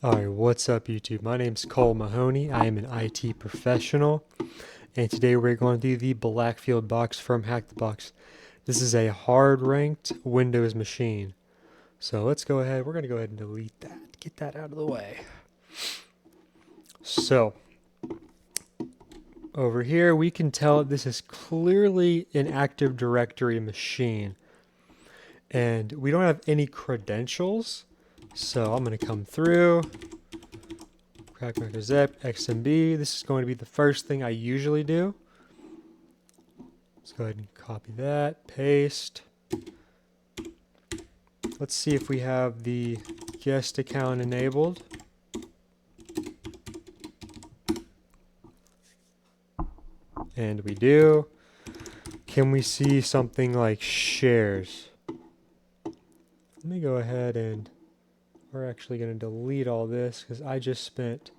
Alright, what's up YouTube? My name's Cole Mahoney. I am an IT professional, and today we're going to do the Blackfield box from Hack the Box. This is a hard-ranked Windows machine. So let's go ahead, we're going to go ahead and delete that. Get that out of the way. So, over here we can tell this is clearly an Active Directory machine. And we don't have any credentials, so I'm going to come through. Zip, XMB. This is going to be the first thing I usually do. Let's go ahead and copy that, paste. Let's see if we have the guest account enabled. And we do. Can we see something like shares? Let me go ahead and we're actually going to delete all this because I just spent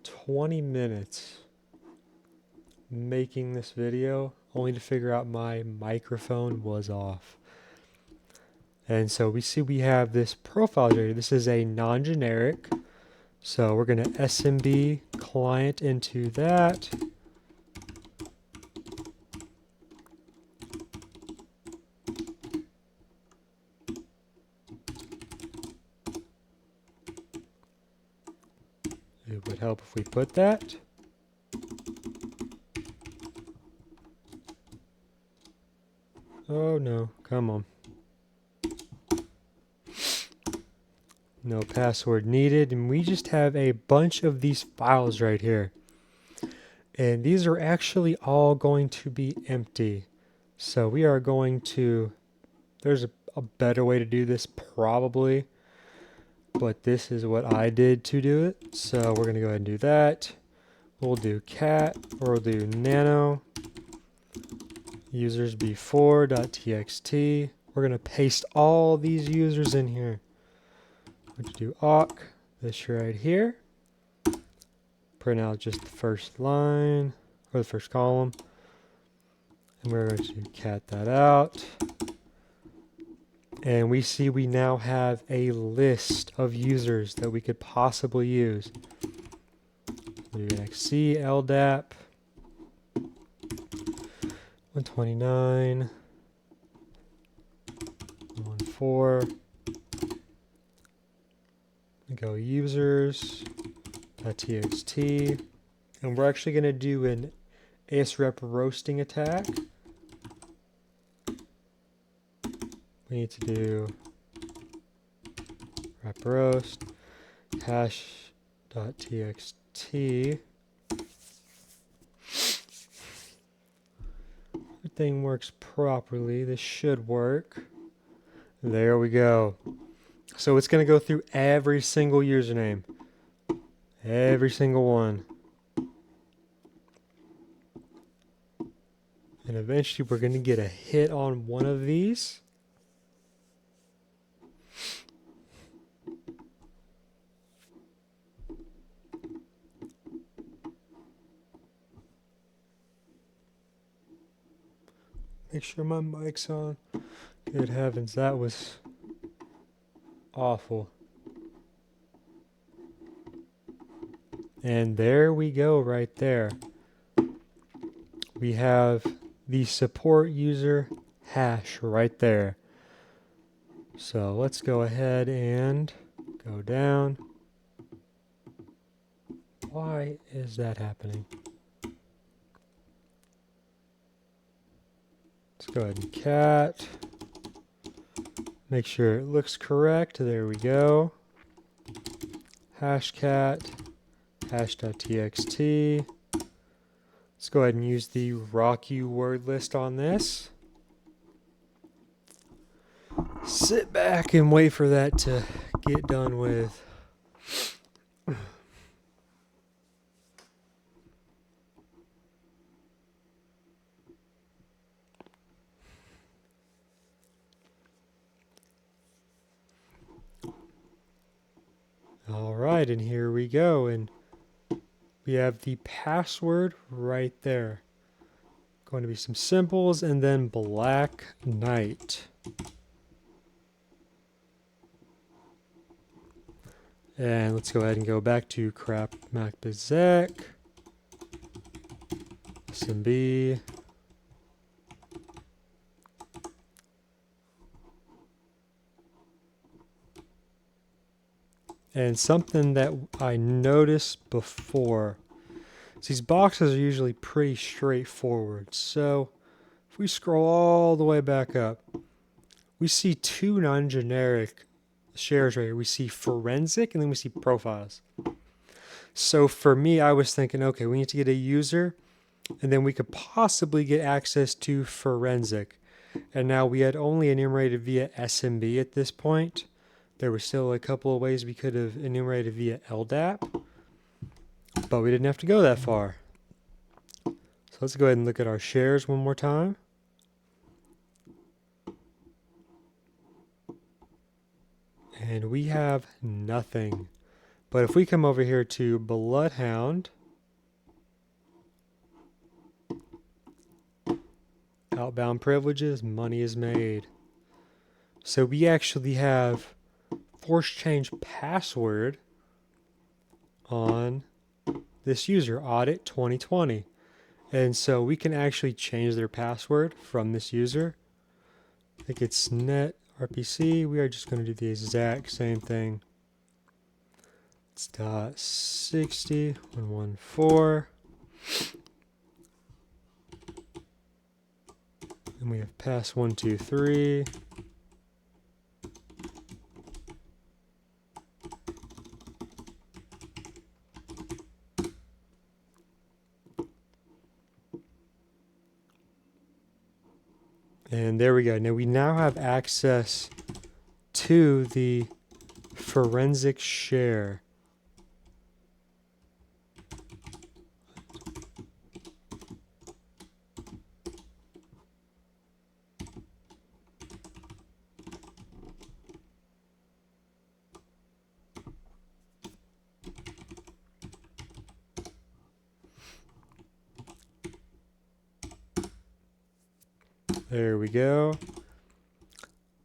20 minutes making this video only to figure out my microphone was off. And so we see we have this profile generator. This is a non-generic. So we're going to SMB client into that. It would help if we put that. Oh no, come on. No password needed, and we just have a bunch of these files right here. And these are actually all going to be empty. So we are going to, there's a better way to do this probably, but this is what I did to do it. So we're going to go ahead and do that. We'll do cat, or we'll do nano, users before.txt. We're going to paste all these users in here. We're going to do awk, this right here. Print out just the first line, or the first column. And we're going to cat that out. And we see we now have a list of users that we could possibly use. We do XC, LDAP, 129, 14. We go users.txt. And we're actually going to do an ASREP roasting attack. We need to do rep roast hash.txt. Everything works properly. This should work. There we go. So it's going to go through every single username. Every single one. And eventually we're going to get a hit on one of these. Make sure my mic's on. Good heavens, that was awful. And there we go right there. We have the support user hash right there. So let's go ahead and go down. Why is that happening? Let's go ahead and cat. Make sure it looks correct. There we go. Hashcat, hash.txt. Let's go ahead and use the Rocky word list on this. Sit back and wait for that to get done with. All right, and here we go. And we have the password right there. Going to be some symbols and then Black Knight. And let's go ahead and go back to crap macbazek, SMB. And something that I noticed before, these boxes are usually pretty straightforward. So if we scroll all the way back up, we see two non-generic shares right here. We see forensic and then we see profiles. So for me, I was thinking, okay, we need to get a user and then we could possibly get access to forensic. And now we had only enumerated via SMB at this point. There were still a couple of ways we could have enumerated via LDAP, but we didn't have to go that far. So let's go ahead and look at our shares one more time. And we have nothing. But if we come over here to Bloodhound, outbound privileges, money is made. So we actually have force change password on this user, audit 2020. And so we can actually change their password from this user. I think it's net RPC. We are just going to do the exact same thing. It's .60.114. And we have pass 123. And there we go. Now we have access to the forensic share. There we go.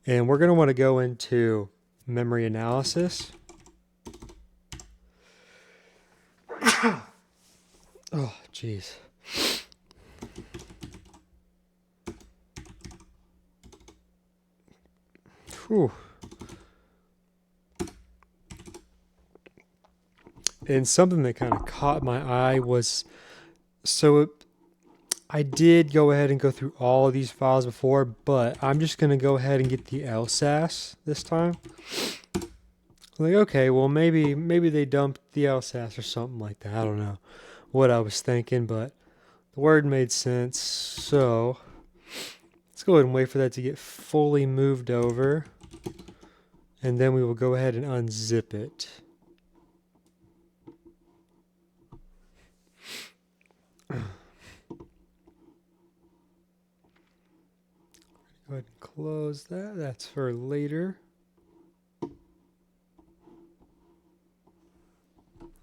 And we're going to want to go into memory analysis. Oh, jeez. Whew. And something that kind of caught my eye was, I did go ahead and go through all of these files before, but I'm just going to go ahead and get the LSAS this time. Like, okay, well, maybe they dumped the LSAS or something like that. I don't know what I was thinking, but the word made sense. So let's go ahead and wait for that to get fully moved over. And then we will go ahead and unzip it. Go ahead and close that. That's for later.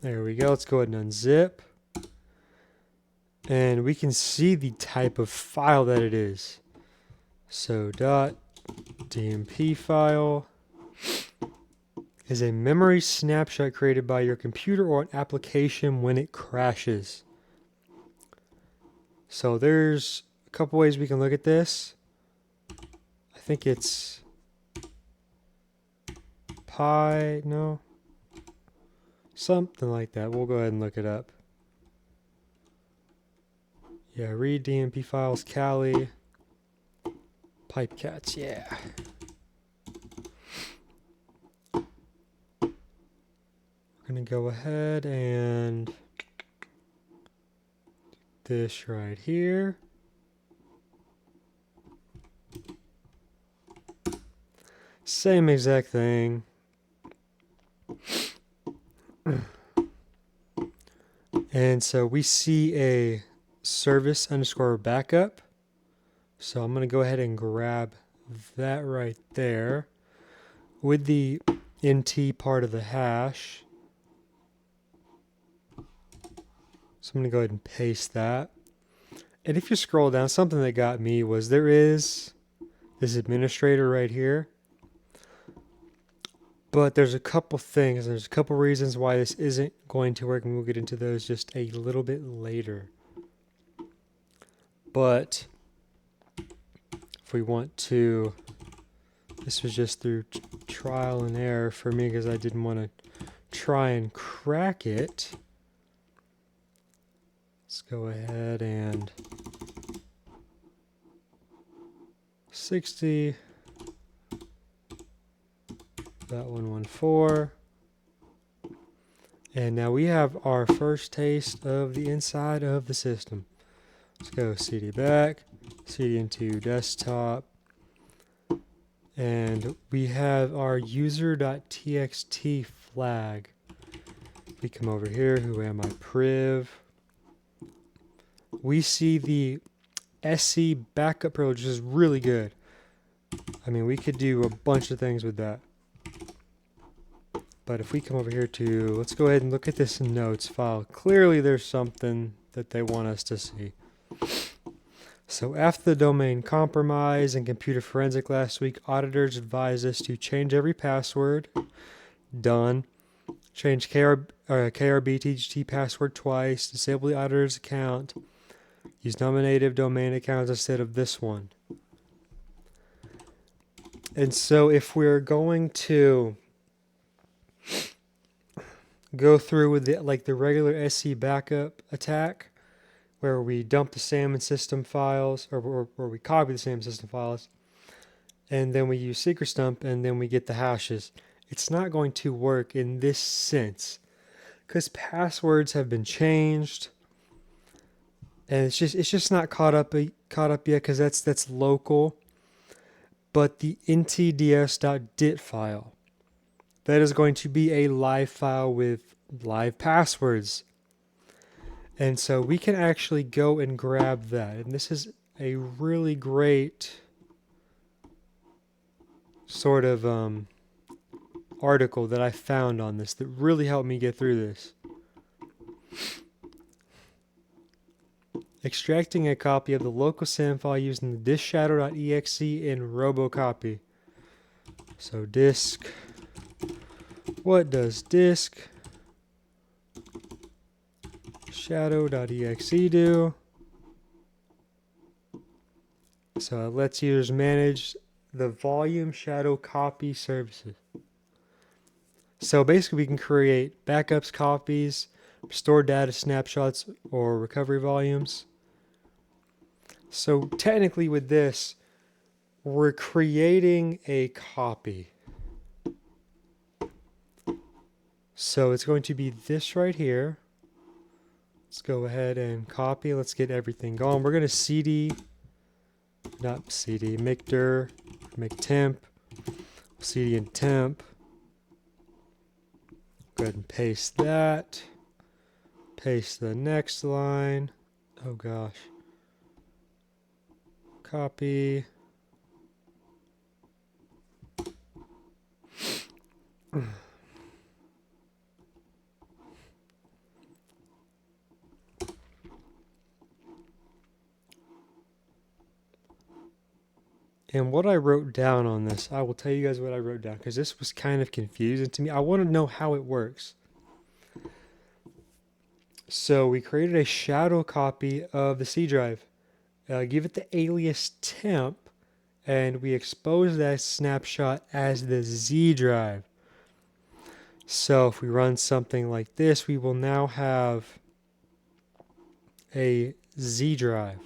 There we go. Let's go ahead and unzip. And we can see the type of file that it is. So .dmp file is a memory snapshot created by your computer or an application when it crashes. So there's a couple ways we can look at this. I think it's something like that. We'll go ahead and look it up. Yeah, read DMP files, Kali, pipecats, yeah. We're gonna go ahead and do this right here. Same exact thing. And so we see a service underscore backup. So I'm going to go ahead and grab that right there with the NT part of the hash. So I'm going to go ahead and paste that. And if you scroll down, something that got me was there is this administrator right here. But there's a couple things, there's a couple reasons why this isn't going to work, and we'll get into those just a little bit later. But if we want to, this was just through trial and error for me because I didn't want to try and crack it. Let's go ahead and 60. That 114. And now we have our first taste of the inside of the system. Let's go CD back, CD into desktop, and we have our user.txt flag. We come over here, who am I, priv. We see the SC backup privilege, which is really good. I mean, we could do a bunch of things with that. But if we come over here to, let's go ahead and look at this notes file. Clearly there's something that they want us to see. So after the domain compromise and computer forensic last week, auditors advised us to change every password. Done. Change KRBTGT password twice. Disable the auditor's account. Use nominative domain accounts instead of this one. And so if we're going to go through with the regular SC backup attack, where we dump the salmon system files, or we copy the salmon system files, and then we use secret stump, and then we get the hashes. It's not going to work in this sense, because passwords have been changed, and it's just not caught up yet, because that's local. But the ntds.dit file, that is going to be a live file with live passwords. And so we can actually go and grab that. And this is a really great sort of article that I found on this that really helped me get through this. Extracting a copy of the local SAM file using the diskshadow.exe in robocopy. So disk, what does disk shadow.exe do? So it lets users manage the volume shadow copy services. So basically we can create backups, copies, restore data snapshots, or recovery volumes. So technically with this, we're creating a copy. So it's going to be this right here. Let's go ahead and copy. Let's get everything going. We're going to make dir, make temp, cd and temp. Go ahead and paste that. Paste the next line. Oh gosh. Copy. And what I wrote down on this, I will tell you guys what I wrote down, because this was kind of confusing to me. I want to know how it works. So we created a shadow copy of the C drive. Give it the alias temp, and we expose that snapshot as the Z drive. So if we run something like this, we will now have a Z drive.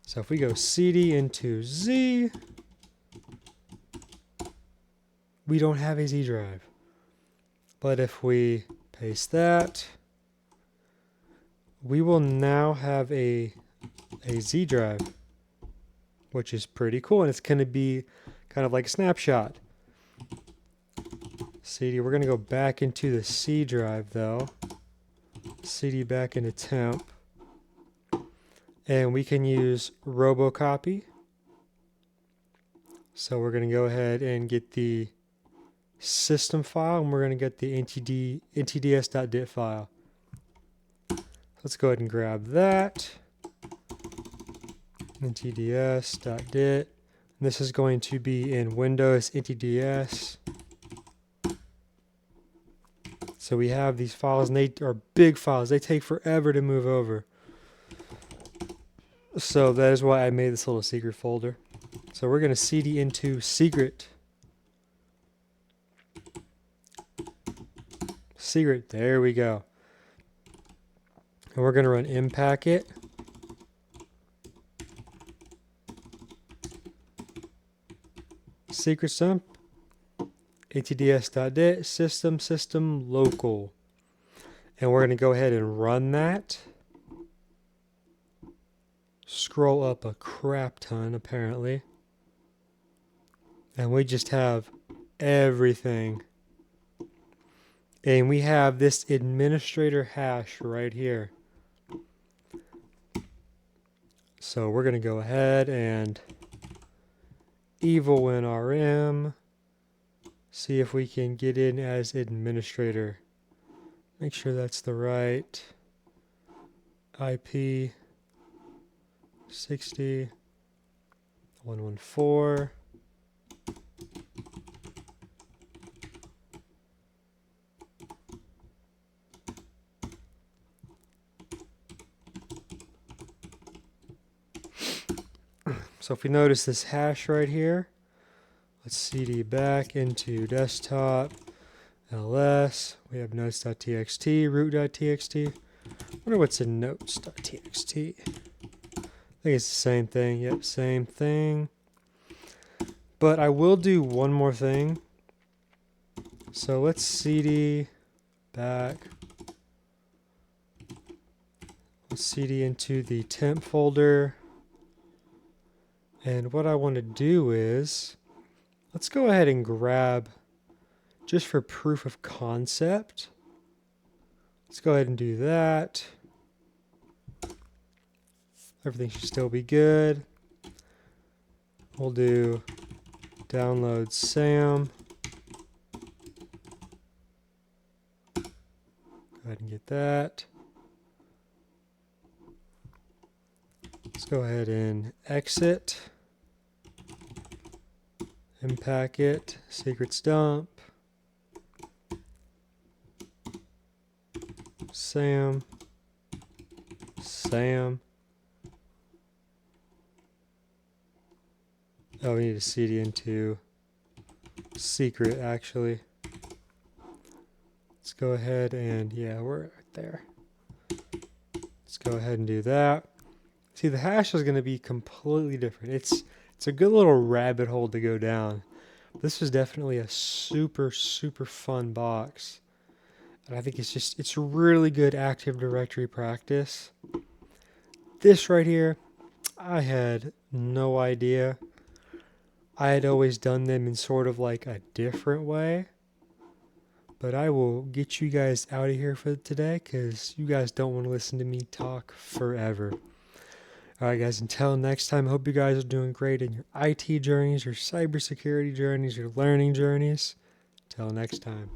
So if we go CD into Z, we don't have a Z drive. But if we paste that, we will now have a Z drive, which is pretty cool. And it's going to be kind of like a snapshot. CD, we're going to go back into the C drive though. CD back into temp. And we can use robocopy. So we're going to go ahead and get the system file, and we're going to get the ntds.dit file. Let's go ahead and grab that. ntds.dit. This is going to be in Windows ntds. So we have these files, and they are big files. They take forever to move over. So that is why I made this little secret folder. So we're going to cd into secret. Secret, there we go. And we're going to run mpacket. Secret sump. atds.dit system local. And we're going to go ahead and run that. Scroll up a crap ton apparently. And we just have everything. And we have this administrator hash right here. So we're going to go ahead and evil win rm. See if we can get in as administrator. Make sure that's the right IP 60.114. So if we notice this hash right here, let's cd back into desktop, ls, we have notes.txt, root.txt. I wonder what's in notes.txt. I think it's the same thing. Yep, same thing. But I will do one more thing. So let's cd back. Let's cd into the temp folder. And what I want to do is, let's go ahead and grab, just for proof of concept, let's go ahead and do that. Everything should still be good. We'll do download SAM. Go ahead and get that. Let's go ahead and exit. Mpacket, secrets dump, SAM. Oh, we need to cd into secret actually. Let's go ahead and, yeah, we're right there. Let's go ahead and do that. See, the hash is going to be completely different. It's a good little rabbit hole to go down. This is definitely a super fun box. And I think it's really good Active Directory practice. This right here, I had no idea. I had always done them in sort of like a different way. But I will get you guys out of here for today because you guys don't want to listen to me talk forever. Alright guys, until next time, I hope you guys are doing great in your IT journeys, your cybersecurity journeys, your learning journeys. Until next time.